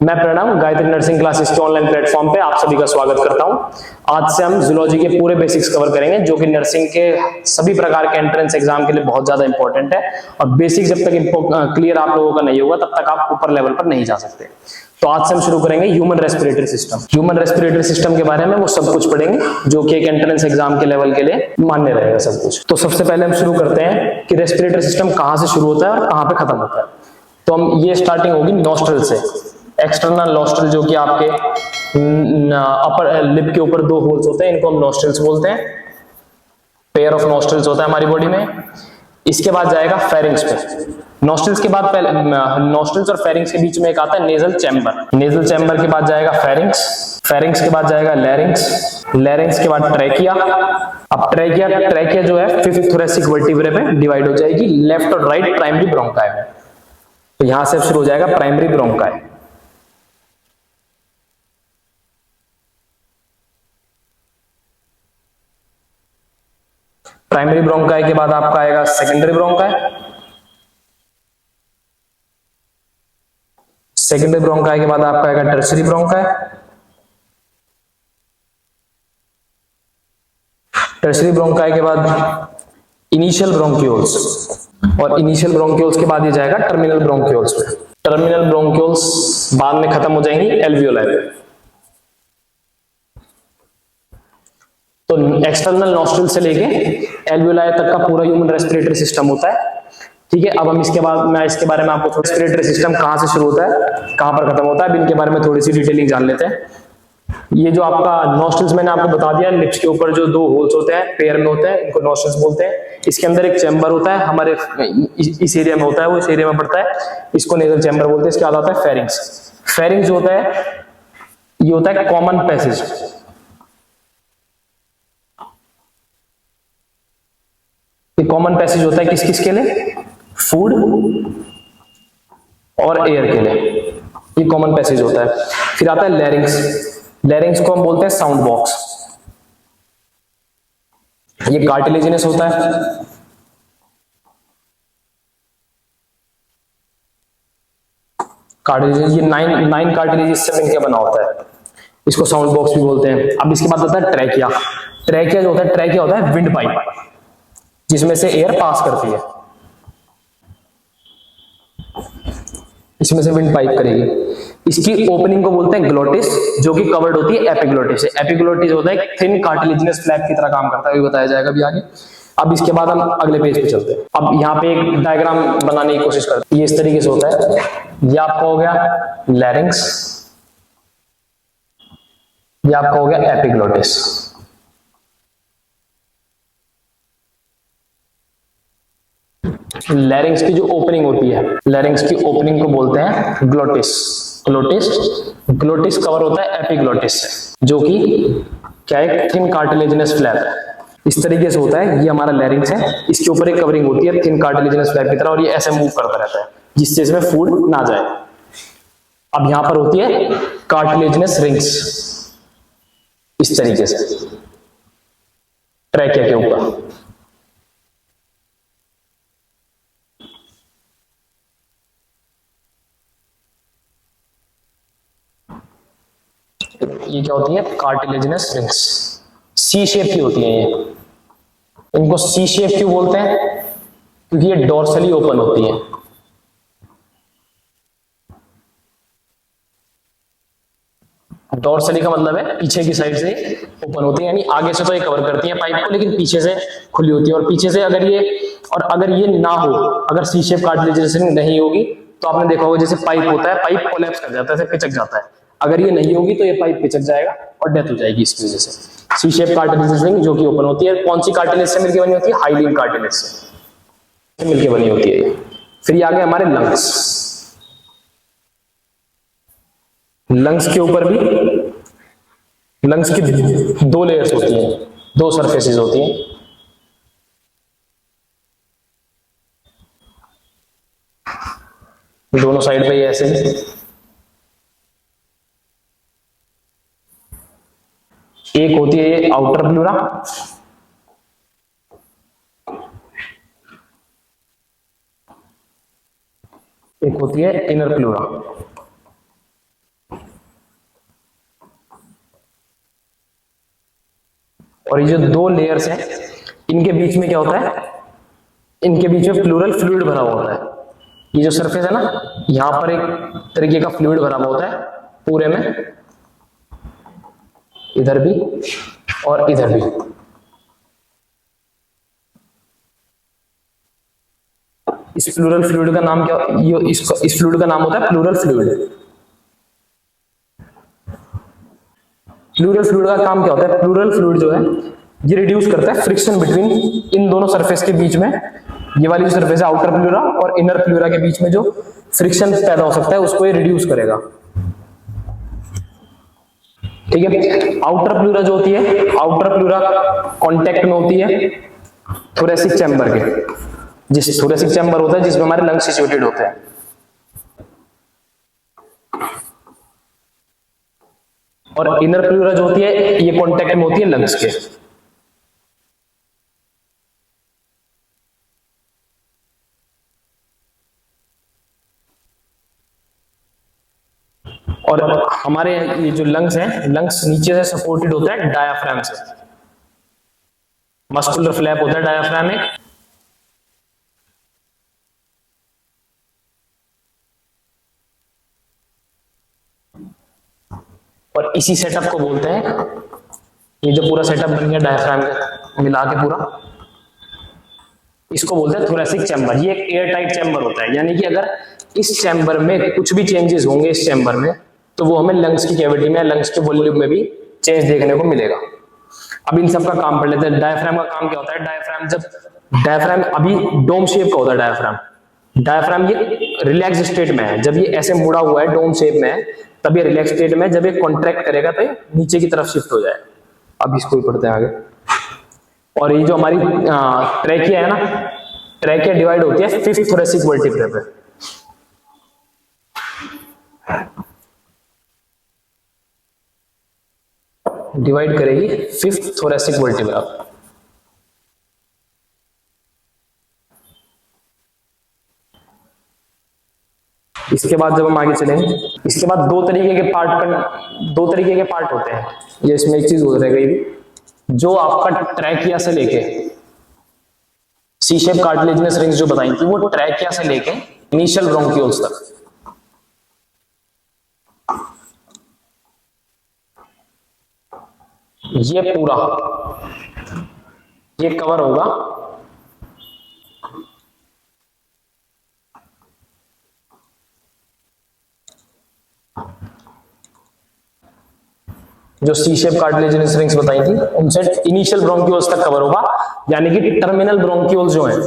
मैं Pranav Gayatri nursing classes के online platform पे आप सभी का स्वागत करता हूं। आज से हम जूलॉजी के पूरे बेसिक्स कवर करेंगे जो कि नर्सिंग के सभी प्रकार के एंट्रेंस एग्जाम के लिए बहुत ज्यादा इंपॉर्टेंट है। और बेसिक जब तक क्लियर आप लोगों का नहीं होगा तब तक आप ऊपर लेवल पर नहीं जा सकते। तो आज से हम शुरू करेंगे human respiratory system. Human respiratory system के बारे में वो सब कुछ पढ़ेंगे जो कि एक एंट्रेंस एग्जाम के लेवल के लिए मान्य रहेगा सब कुछ। तो सबसे पहले हम शुरू करते हैं कि रेस्पिरेटरी सिस्टम कहां से शुरू होता है और कहां पे खत्म होता है। तो हम ये स्टार्टिंग होगी नॉस्ट्रल से। एक्सटर्नल नॉस्ट्रल जो कि आपके अपर लिप के ऊपर दो होल्स होते हैं, इनको हम नॉस्ट्रल्स बोलते हैं। पेयर ऑफ नॉस्ट्रल्स होता है हमारी बॉडी में। इसके बाद जाएगा फेरिंग्स पे। नॉस्ट्रल्स के बाद नॉस्ट्रल्स और फेरिंग्स के बीच में एक आता है नेजल चैम्बर। नेजल चैम्बर के बाद जाएगा फेरिंग्स। फेरिंग्स के बाद जाएगा लैरिंग्स। लैरिंग्स के बाद ट्रैकिया। अब ट्रैकिया जो है फिफ्थ थोरेसिक वर्टिब्रे पे डिवाइड हो जाएगी, लेफ्ट और राइट प्राइमरी ब्रोंकाई में। तो यहां से शुरू हो जाएगा प्राइमरी ब्रोंकाई। प्राइमरी ब्रोंकाई के बाद आपका आएगा सेकेंडरी ब्रोंकाई। सेकेंडरी ब्रोंकाई के बाद आपका आएगा टर्सरी ब्रोंकाई। टर्सरी ब्रोंकाई के बाद इनिशियल ब्रोंक्यूल्स, और इनिशियल ब्रोंक्यूल्स के बाद ये जाएगा टर्मिनल ब्रोंक्यूल्स पे। टर्मिनल ब्रोंक्यूल्स बाद में खत्म हो जाएंगी एल्वियोलाई पे। तो एक्सटर्नल नॉस्ट्रल से लेके एल्वियोलाई तक का पूरा ह्यूमन रेस्पिरेटरी सिस्टम होता है। ठीक है, अब हम इसके बारे में आपको थोड़ा रेस्पिरेटरी सिस्टम कहां से शुरू होता है, कहां पर खत्म होता है, इनके बारे में थोड़ी सी डिटेलिंग जान लेते हैं। ये जो आपका नॉस्ट्रल्स मैंने आपको बता दिया, लिप्स के ऊपर जो दो होल्स होते हैं पेयर में होते हैं, इनको नॉस्ट्रल्स बोलते हैं। इसके अंदर एक चैम्बर होता है, हमारे इस एरिया में होता है, वो इस एरिया में पड़ता है, इसको नेजल चैम्बर बोलते हैं। इसके बाद आता है फेरिंग्स। फेरिंग्स जो होता है ये होता है कॉमन पैसेज। कॉमन पैसेज होता है किस किस के लिए? फूड और एयर के लिए, ये कॉमन पैसेज होता है। फिर आता है लैरिंग्स। लैरिंग्स को हम बोलते हैं साउंड बॉक्स। ये कार्टिलेजिनस होता है। कार्टिलेजिनस, ये नाइन कार्टिलेजिस से मिलकर बना होता है, इसको साउंड बॉक्स भी बोलते हैं। अब इसके बाद आता है ट्रैकिया। ट्रैकिया जो होता है, ट्रैकिया होता है विंड पाइप जिसमें से एयर पास करती है, इसमें से विंड पाइप करेगी। इसकी ओपनिंग को बोलते हैं ग्लोटिस, जो कि कवर्ड होती है एपिग्लोटिस से। एपिग्लोटिस होता है थिन कार्टिलेजिनस फ्लैप की तरह काम करता है, ये बताया जाएगा अभी आगे। अब इसके बाद हम अगले पेज पे चलते हैं। अब यहाँ पे एक डायग्राम बनाने की कोशिश करते हैं। ये इस तरीके से होता है। ये आपका हो गया लैरिंग्स, ये आपका हो गया एपिग्लोटिस। लैरिंग्स की जो ओपनिंग होती है, लैरिंग्स की ओपनिंग को बोलते हैं ग्लोटिस। ग्लोटिस ग्लोटिस कवर होता है एपिग्लोटिस से, जो कि क्या है, थिन कार्टिलेजिनस फ्लैप है। इस तरीके से होता है। ये हमारा लैरिंग्स है, इसके ऊपर एक कवरिंग होती है थिन कार्टिलेजिनस फ्लैप की तरह, और ये ऐसे मूव करता रहता है जिससे इसमें फूड ना जाए। अब यहां पर होती है कार्टिलेजिनस रिंग्स इस तरीके से ट्रैकिया के ऊपर। ये क्या होती है? Cartilaginous rings. सी शेप की होती है ये। इनको सी शेप क्यों बोलते हैं? क्योंकि ये डोर्सली ओपन होती है। डोर्सली का मतलब है पीछे की साइड से ओपन होती है, यानी आगे से तो ये कवर करती है पाइप को, लेकिन पीछे से खुली होती है। और पीछे से अगर ये ना हो, अगर सी शेप कार्टिलेजिनस रिंग नहीं होगी, तो आपने देखा होगा जैसे पाइप होता है, पाइप कोलैप्स कर जाता है, पिचक जाता है। अगर ये नहीं होगी तो ये पाइप पिचक जाएगा और डेथ हो जाएगी इसकी वजह से। सी शेप कार्टिलेजिनस रिंग जो कि ओपन होती है, कौन सी कार्टिलेज से मिलकर बनी होती है? हाइलिन कार्टिलेज से मिलकर बनी होती है ये। फिर ये आ गए हमारे लंग्स। लंग्स के ऊपर भी, लंग्स की दो लेयर्स होती हैं, दो सरफेसेस होती हैं। दोनों साइड पे ये ऐसे एक होती है ये आउटर प्लूरा, एक होती है इनर प्लूरा। और ये जो दो लेयर्स हैं इनके बीच में क्या होता है, इनके बीच में प्लूरल फ्लूइड भरा हुआ होता है। ये जो सरफेस है ना, यहां पर एक तरीके का फ्लूइड भरा हुआ होता है पूरे में, इधर भी और इधर भी। इस प्लूरल फ्लूइड का नाम क्या, इस फ्लूइड का नाम होता है प्लूरल फ्लूइड। प्लूरल फ्लूइड का काम क्या होता है, प्लूरल फ्लूइड जो है ये रिड्यूस करता है फ्रिक्शन बिटवीन इन दोनों सरफेस के बीच में। ये वाली जो सरफेस है आउटर प्लूरा और इनर प्लूरा के बीच में जो फ्रिक्शन पैदा हो सकता है उसको ये रिड्यूस करेगा। ठीक है, आउटर प्लूरा जो होती है, आउटर प्लूरा कांटेक्ट में होती है थोरेसिक चैम्बर के, जिस थोरेसिक चैम्बर होता है जिसमें हमारे लंग्स सिचुएटेड होते हैं। और इनर प्लूरा जो होती है ये कांटेक्ट में होती है लंग्स के। और हमारे ये जो लंग्स हैं, लंग्स नीचे से सपोर्टेड होता है डायाफ्राम से, मस्कुलर फ्लैप होता है डायाफ्राम में। और इसी सेटअप को बोलते हैं, ये जो पूरा सेटअप बन गया डायाफ्राम के मिला के पूरा, इसको बोलते हैं थोरेसिक चैम्बर। ये एक एयर टाइट चैम्बर होता है, यानी कि अगर इस चैम्बर में कुछ भी चेंजेस होंगे इस चैम्बर में तो वो हमें लंग्स की कैविटी में, लंग्स के वॉल्यूम में भी चेंज देखने को मिलेगा। अब इन सब का काम पढ़ लेते हैं। डायफ्राम का काम क्या होता है, डायफ्राम जब, डायफ्राम अभी डोम शेप का होता है डायफ्राम। डायफ्राम ये रिलैक्स स्टेट में है, जब ये ऐसे मुड़ा हुआ है डोम शेप में है तब ये रिलैक्स स्टेट में, जब ये कॉन्ट्रैक्ट करेगा तो ये नीचे की तरफ शिफ्ट हो जाए। अब इसको ही पढ़ते हैं आगे। और ये जो हमारी ट्रैकिया है ना, ट्रैकिया डिवाइड होती है फिफ्थ थोरेसिक वर्टिब्रे पे। डिवाइड करेगी फिफ्थ थोरेसिक वर्टिब्रा। इसके बाद जब हम आगे चलेंगे, इसके बाद दो तरीके के पार्ट होते हैं। ये इसमें एक चीज हो रहेगी, जो आपका ट्रैकिया से लेके सी शेप कार्टिलेजिनस रिंग्स जो बताई थी, वो ट्रैकिया से लेके इनिशियल ब्रोंकियोल्स तक, ये पूरा ये कवर होगा जो सी शेप कार्टिलेजिनस रिंग्स बताई थी उनसे इनिशियल ब्रोंकियोल्स तक कवर होगा, यानी कि टर्मिनल ब्रोंकियोल्स जो हैं,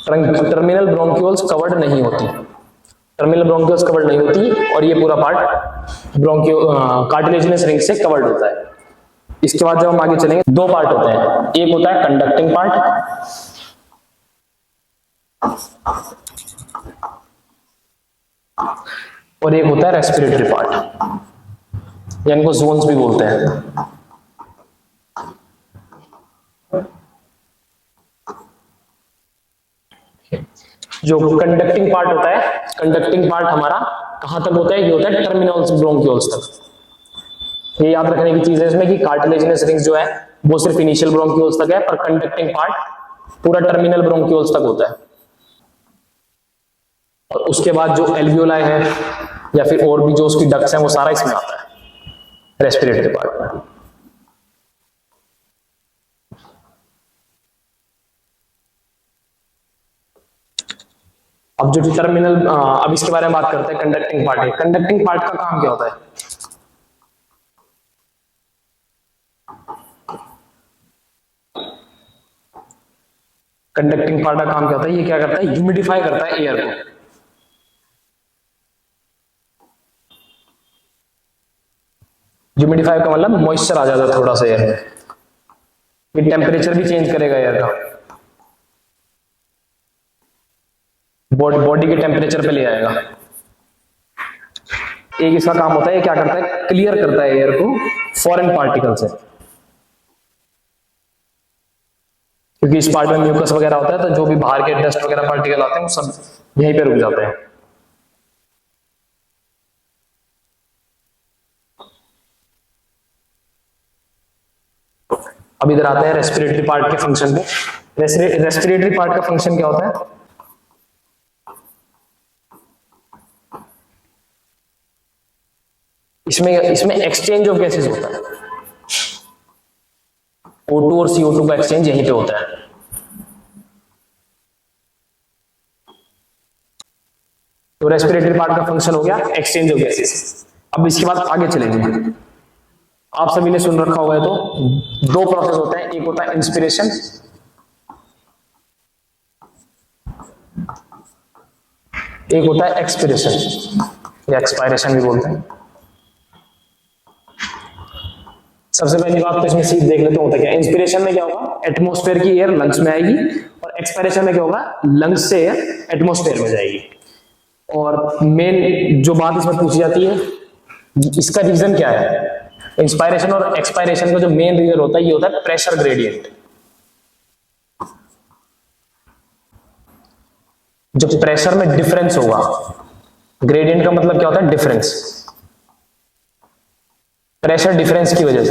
टर्मिनल ब्रोंकियोल्स कवर्ड नहीं होती, टर्मिनल ब्रोंकियोल्स कवर्ड नहीं होती और ये पूरा पार्ट ब्रोंकियो कार्टिलेजिनस रिंग से कवर्ड होता है। इसके बाद जब हम आगे चलेंगे, दो पार्ट होते हैं, एक होता है कंडक्टिंग पार्ट और एक होता है रेस्पिरेटरी पार्ट, यानी को जोन्स भी बोलते हैं। जो कंडक्टिंग पार्ट होता है, कंडक्टिंग पार्ट हमारा कहां तक होता है, ये होता है टर्मिनल ब्रोंकियोल्स तक। ये याद रखने की चीज है इसमें कि कार्टिलेजिनस रिंग्स जो है वो सिर्फ इनिशियल ब्रोंकियोल्स तक है, पर कंडक्टिंग पार्ट पूरा टर्मिनल ब्रोंकियोल्स तक होता है। और उसके बाद जो एल्वियोलाई है या फिर और भी जो उसकी डक्ट्स हैं वो सारा इसमें आता है रेस्पिरेटरी पार्ट में। अब जो टर्मिनल, अब इसके बारे में बात करते हैं, कंडक्टिंग पार्ट है। कंडक्टिंग पार्ट का काम क्या होता है, कंडक्टिंग पार्ट का काम क्या होता है, ये क्या करता है, ह्यूमिडिफाई करता है एयर को। ह्यूमिडिफाई का मतलब मॉइस्चर आ जाता है थोड़ा सा एयर में, ये टेम्परेचर भी चेंज करेगा एयर का, बॉडी के टेम्परेचर पे ले आएगा। एक इसका काम होता है, क्या करता है, क्लियर करता है एयर को फॉरेन पार्टिकल से, क्योंकि इस पार्ट में म्यूकस वगैरह होता है तो जो भी बाहर के डस्ट वगैरह पार्टिकल आते हैं वो सब यहीं पे रुक जाते हैं। अब इधर आते हैं रेस्पिरेटरी पार्ट के फंक्शन पे। रेस्पिरेटरी पार्ट का फंक्शन क्या होता है? इसमें एक्सचेंज ऑफ गैसेस होता है। O2 और CO2 का एक्सचेंज यहीं पे होता है। तो रेस्पिरेटरी पार्ट का फंक्शन हो गया एक्सचेंज ऑफ गैसेस। अब इसके बाद आगे चलेंगे। आप सभी ने सुन रखा होगा, तो दो प्रोसेस होते हैं, एक होता है इंस्पिरेशन, एक होता है एक्सपिरेशन या एक्सपायरेशन भी बोलते हैं। सबसे पहली बात तो इसमें सीध देख लेते होता क्या। इंस्पिरेशन में क्या होगा? एटमॉस्फेयर की एयर लंग्स में आएगी, और एक्सपायरेशन में क्या होगा? लंग्स से एयर एटमॉस्फेयर में जाएगी। और मेन जो बात इसमें पूछी जाती है, इसका रीजन क्या है? इंस्पायरेशन और एक्सपायरेशन का जो मेन रीजन होता है, ये होता है प्रेशर ग्रेडियंट। जो प्रेशर में डिफरेंस होगा, ग्रेडियंट का मतलब क्या होता है? डिफरेंस। प्रेशर डिफरेंस की वजह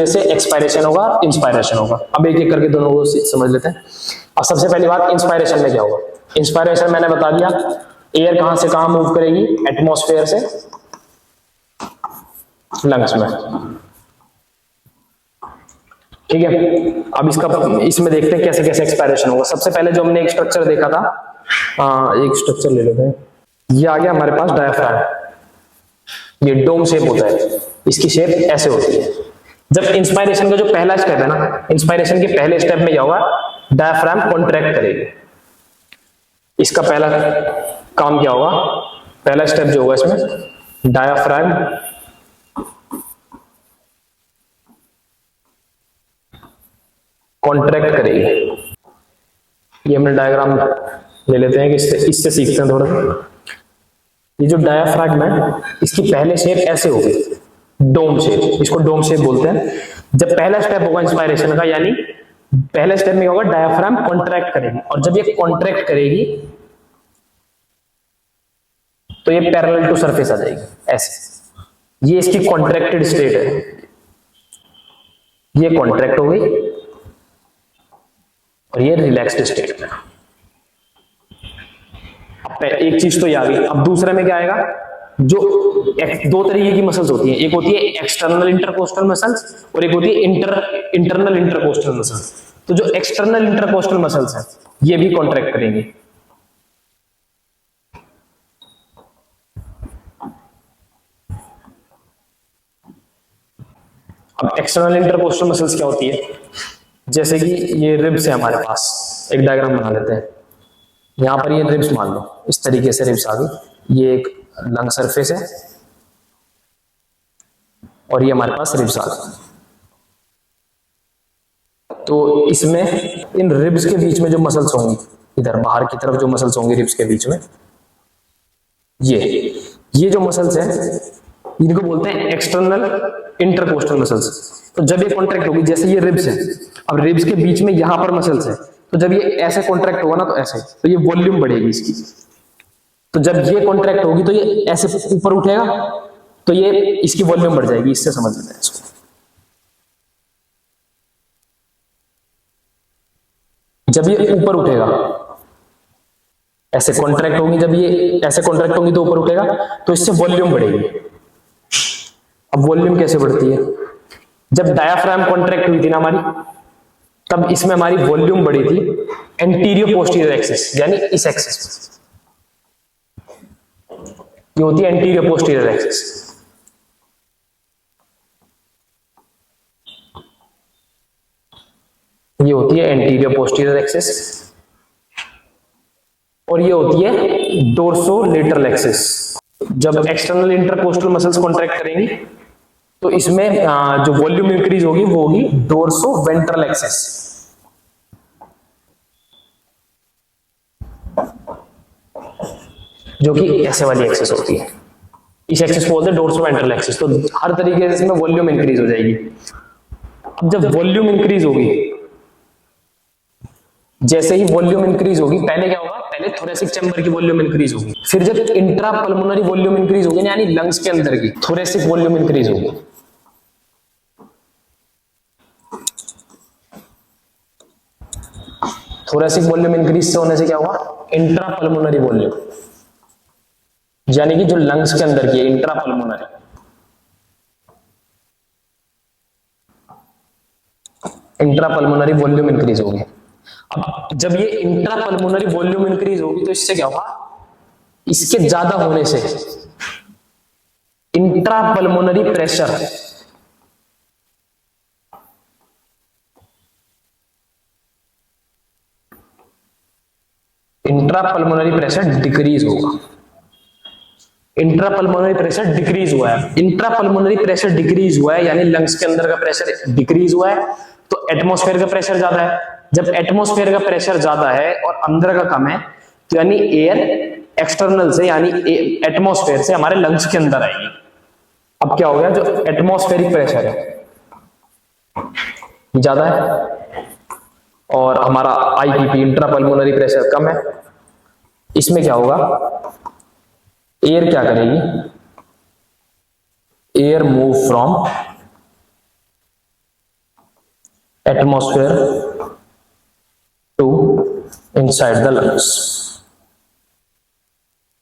से एक्सपायरेशन होगा, इंस्पायरेशन होगा। अब एक एक करके दोनों को समझ लेते हैं। अब सबसे पहली बात, इंस्पायरेशन में क्या होगा? इंस्पायरेशन मैंने बता दिया, एयर कहां से कहां मूव करेगी? एटमॉस्फेयर से लंग्स में। ठीक है, अब इसमें देखते हैं कैसे कैसे एक्सपायरेशन होगा। सबसे पहले जो हमने एक स्ट्रक्चर देखा था, एक स्ट्रक्चर ले लेते हैं। ये आ गया हमारे पास डायफ्राम। ये डोम शेप होता है, इसकी शेप ऐसे होती है। जब इंस्पायरेशन का जो पहला स्टेप है ना, इंस्पायरेशन के पहले स्टेप में क्या होगा? डायफ्राम कॉन्ट्रैक्ट करेगी। इसका पहला काम क्या होगा? पहला स्टेप जो होगा इसमें, डायफ्राम कॉन्ट्रैक्ट करेगी। ये हमने डायग्राम ले लेते हैं कि इससे सीखते हैं थोड़ा सा। ये जो डायाफ्राम है, इसकी पहले शेप ऐसे होगी, डोम शेप। इसको डोम शेप बोलते हैं। जब पहला स्टेप होगा इंस्पायरेशन का, यानी पहले स्टेप में होगा डायाफ्राम कॉन्ट्रैक्ट करेगी, और जब ये कॉन्ट्रैक्ट करेगी तो ये पैरेलल टू सरफेस आ जाएगी ऐसे। ये इसकी कॉन्ट्रैक्टेड स्टेट है, ये कॉन्ट्रैक्ट हो गई और ये रिलैक्स्ड स्टेट में। एक चीज तो ये आ गई। अब दूसरे में क्या आएगा? जो दो तरीके की मसल्स होती हैं, एक होती है एक्सटर्नल इंटरकोस्टल मसल्स और एक होती है इंटरनल इंटरकोस्टल मसल्स। तो जो एक्सटर्नल इंटरकोस्टल मसल्स हैं, ये भी कॉन्ट्रैक्ट करेंगे। अब एक्सटर्नल इंटरकोस्टल मसल्स क्या होती है? जैसे कि ये रिब्स है हमारे पास, एक डायग्राम बना लेते हैं। यहां पर ये रिब्स मान लो, इस तरीके से रिब्स आ गई। ये एक लंग सरफेस है और ये हमारे पास रिब्स आ गई। तो इसमें इन रिब्स के बीच में जो मसल्स होंगी, इधर बाहर की तरफ जो मसल्स होंगी रिब्स के बीच में, ये जो मसल्स है, इनको बोलते हैं एक्सटर्नल इंटरकोस्टल मसल्स। तो जब ये कॉन्ट्रैक्ट होगी, जैसे ये रिब्स है, अब रिब्स के बीच में यहां पर मसल्स है, तो जब ये ऐसे कॉन्ट्रैक्ट होगा ना, तो ऐसे, तो ये वॉल्यूम बढ़ेगी इसकी। तो जब ये कॉन्ट्रैक्ट होगी तो ये ऐसे ऊपर उठेगा, तो ये इसकी वॉल्यूम बढ़ जाएगी। इससे समझ लेते हैं इसको। जब ये ऊपर उठेगा, ऐसे कॉन्ट्रैक्ट होगी, जब ये ऐसे कॉन्ट्रैक्ट होगी तो ऊपर उठेगा, तो इससे वॉल्यूम बढ़ेगी। अब वॉल्यूम कैसे बढ़ती है? जब डायाफ्राम कॉन्ट्रैक्ट हुई थी ना हमारी, तब इसमें हमारी वॉल्यूम बढ़ी थी एंटीरियर पोस्टीरियर एक्सिस, यानी इस एक्सिस। ये होती है एंटीरियर पोस्टीरियर एक्सिस। ये होती है एंटीरियर पोस्टीरियर एक्सिस और ये होती है डोर्सोलेटरल एक्सिस। जब एक्सटर्नल इंटरकोस्टल मसल्स कॉन्ट्रैक्ट करेंगी तो इसमें जो वॉल्यूम इंक्रीज होगी वो होगी डोर्सो वेंट्रल एक्सिस। जो कि ऐसे वाली एक्सिस होती है, इस एक्सिस को बोलते हैं डोर्सो वेंट्रल एक्सिस। तो हर तरीके से इसमें वॉल्यूम इंक्रीज हो जाएगी। अब जब वॉल्यूम इंक्रीज होगी, जैसे ही वॉल्यूम इंक्रीज होगी, पहले क्या होगा? पहले थोरेसिक चैम्बर की वॉल्यूम इंक्रीज होगी, फिर जब इंट्रा पल्मोनरी वॉल्यूम इंक्रीज होगी, यानी लंग्स के अंदर की थोरेसिक वॉल्यूम इंक्रीज होगी, थोरेसिक वॉल्यूम इंक्रीज से होने से क्या हुआ, इंट्रा पल्मोनरी वॉल्यूम, यानी कि जो लंग्स के अंदर की intra pulmonary, intra pulmonary volume increase हो गया। अब जब ये इंट्रा पल्मोनरी वॉल्यूम इंक्रीज होगी तो इससे क्या होगा, इसके ज्यादा होने से intra pulmonary pressure, intra pulmonary pressure decrease होगा। इंट्रा पल्मोनरी प्रेशर डिक्रीज हुआ है, इंट्रा पल्मोनरी प्रेशर डिक्रीज हुआ है यानी लंग्स के अंदर का प्रेशर डिक्रीज हुआ है, तो एटमॉस्फेयर का प्रेशर ज्यादा है। जब एटमॉस्फेयर का प्रेशर ज्यादा है और अंदर का कम है तो यानी एयर एक्सटर्नल से यानी एटमॉस्फेयर से हमारे लंग्स के अंदर आएगी। अब क्या हो गया, जो एटमॉस्फेरिक प्रेशर है ज्यादा है और हमारा आईपीपी इंट्रा पल्मोनरी प्रेशर कम है, इसमें क्या होगा, एयर क्या करेगी, air move from atmosphere to inside the lungs,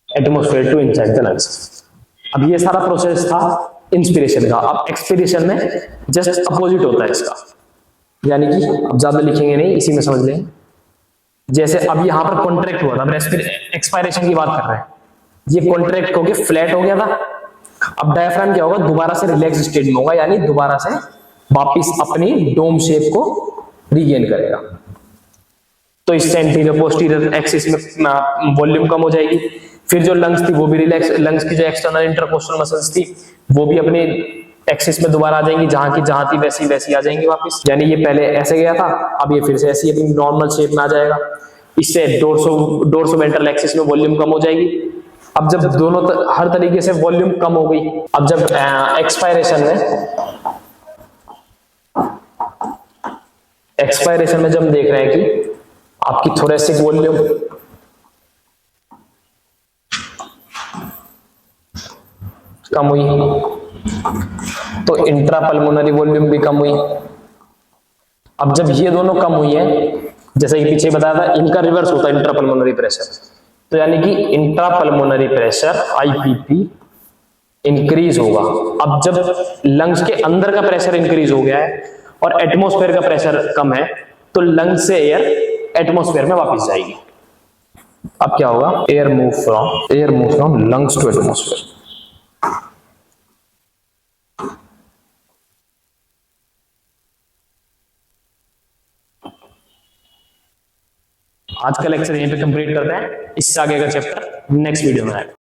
atmosphere to inside the lungs. अब ये सारा प्रोसेस था इंस्पिरेशन का। अब एक्सपिरेशन में जस्ट अपोजिट होता है इसका, यानी कि अब ज्यादा लिखेंगे नहीं, इसी में समझ लें। जैसे अब यहां पर कॉन्ट्रैक्ट हुआ था, एक्सपायरेशन की बात कर रहे हैं, ये कॉन्ट्रैक्ट होके फ्लैट हो गया था। अब डायफ्राम क्या होगा, दोबारा से रिलैक्स स्टेट में होगा, यानी दोबारा से वापिस अपनी डोम शेप को रीगेन करेगा। तो इससे एंटीरियर पोस्टीरियर एक्सिस में वॉल्यूम कम हो जाएगी। फिर जो लंग्स थी वो भी रिलैक्स, लंग्स की जो एक्सटर्नल इंटरकोस्टल मसल्स थी वो भी अपने एक्सिस में दोबारा आ जाएंगी, जहां थी वैसी वैसी आ जाएंगी वापस। यानी ये पहले ऐसे गया था, अब ये फिर से ऐसी अपनी नॉर्मल शेप में आ जाएगा। इससे डोर्सो वेंट्रल एक्सिस में वॉल्यूम कम हो जाएगी। अब जब दोनों हर तरीके से वॉल्यूम कम हो गई, अब जब एक्सपायरेशन में जब हम देख रहे हैं कि आपकी थोरेसिक वॉल्यूम कम हुई तो इंट्रा पल्मोनरी वॉल्यूम भी कम हुई। अब जब ये दोनों कम हुई है, जैसे कि पीछे बताया था, इनका रिवर्स होता है इंट्रा पल्मोनरी प्रेशर, तो यानी कि intra pulmonary pressure IPP increase होगा। अब जब लंग्स के अंदर का प्रेशर इंक्रीज हो गया है और एटमॉस्फेयर का प्रेशर कम है, तो लंग्स से एयर एटमॉस्फेयर में वापस जाएगी। अब क्या होगा, air move from lungs to atmosphere. आज का लेक्चर यहीं पे कंप्लीट करते हैं, इससे आगे का चैप्टर नेक्स्ट वीडियो में आएगा।